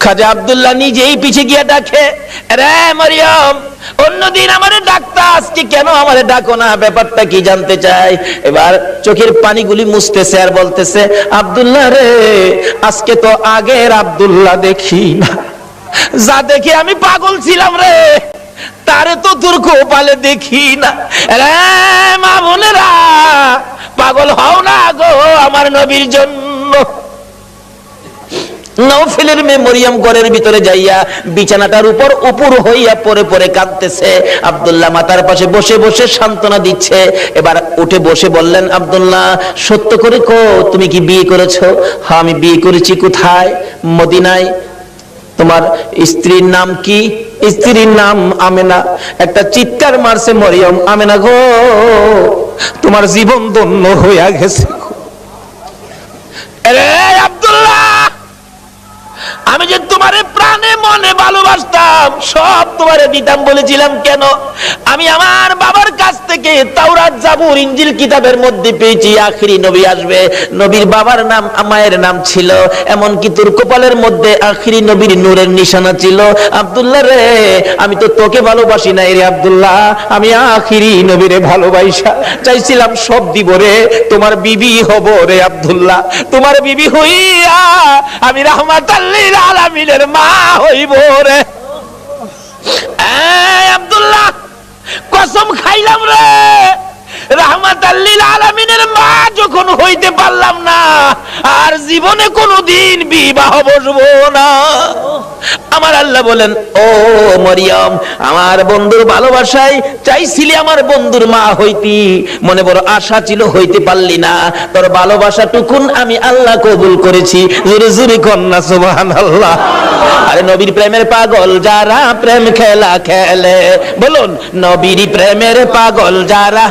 খাজা আব্দুল্লাহ নিজেই পিছে গিয়ে ডাকে, রে মরিয়ম, অন্যদিন আমারে ডাকতা, আজকে কেন আমারে ডাকো না? ব্যাপারটা কি জানতে চাই। এবার চোখের পানিগুলি মুছতেছে আর বলতেছে, আব্দুল্লাহ রে, আজকে তো আগের আব্দুল্লাহ দেখি না, যা দেখে আমি পাগল ছিলাম রে, তারে তো তোর কপালে দেখি না। রে মা বোনেরা, পাগল হও না গো আমার নবীর জন্য। নওফেলের মেয়ে মরিয়ম ঘরের ভিতরে যাইয়া বিছানাটার উপর উপর হইয়া পরে পরে কাঁদতেছে। আব্দুল্লাহ মাতার পাশে বসে বসে সান্ত্বনা দিচ্ছে। এবার উঠে বসে বললেন, আব্দুল্লাহ, সত্য করে কো, তুমি কি বিয়ে করেছো? হ্যাঁ, আমি বিয়ে করেছি। কোথায়? মদিনায়। তোমার স্ত্রীর নাম কি? স্ত্রীর নাম আমেনা। একটা চিৎকার মারছে মরিয়ম, আমেনা গো, তোমার জীবন ধন্য হইয়া গেছে। আরে আব্দুল্লাহ, আমি যে তোমারে প্রাণে মনে ভালোবাসতাম, সব তোমারে দিতাম বলেছিলাম কেন? আমি আমার বাবার কাছ থেকে তাওরাত, জাবুর, ইনজিল কিতাবের মধ্যে পেয়েছি আখিরি নবী আসবে। নবীর বাবার নাম, মায়ের নাম ছিল, এমনকি তোর কপালের মধ্যে আখিরি নবীর নূরের নিশানা ছিল। আব্দুল্লাহ রে, আমি তো তোকে ভালোবাসি না রে আব্দুল্লাহ, আমি আখিরি নবীরে ভালোবাসা চাইছিলাম, সব দিব রে, তোমার বিবি হব রে আব্দুল্লাহ, তোমার বিবি হইয়া আমি রাহমাতাল লিল আলামিনের মা হইব রে। আব্দুল্লাহ, কসম খাইলাম রে, রাহমাতাল লিল আলামিনের মা যখন হইতে পারলাম না, আর জীবনে কোনোদিন বিবাহ বসবো না। আমার আল্লাহ বলেন, ও মরিয়ম, আমার বন্ধুর ভালোবাসায় চাইছিলি আমার বন্ধুর মা হইতি, মনে বড় আশা ছিল, হইতে পারলি না, তোর ভালোবাসাটুকুন আমি আল্লাহ কবুল করেছি। জোরে জোরে কন্যা সুবহানাল্লাহ। আরে নবীর প্রেমের পাগল যারা প্রেম খেলা খেলে, বলুন, নবীর প্রেমের পাগল যারা,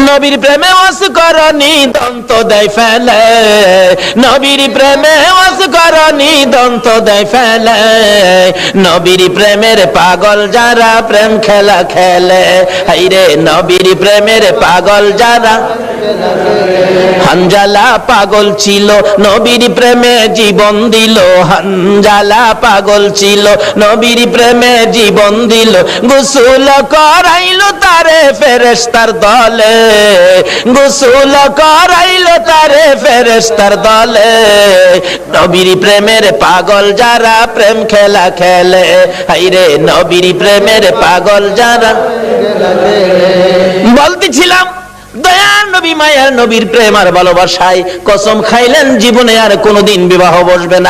নবীর প্রেমে অসকরণী দন্ত দেয় ফেলে, নবীর প্রেমে অসকরণী দন্ত দেয় ফেলে, নবীর প্রেমের পাগল যারা প্রেম খেলা খেলে, হাইরে নবীর প্রেমের পাগল যারা। হানজালা পাগল ছিল, নবীর প্রেমে জীবন দিল, হানজালা পাগল ছিল, নবীর প্রেমে জীবন দিল, গোসল করাইলো তারে ফেরেশতার দলে, গোসল করাইলো তারে ফেরেশতার দলে, নবীর প্রেমের পাগল যারা প্রেম খেলা খেলে, হাইরে নবীর প্রেমের পাগল যারা। বলতেছিলাম, দয়ার নবী, মায়ার নবীর প্রেম আর ভালোবাসায় কসম খাইলেন জীবনে আর কোনোদিন বিবাহ বসবে না।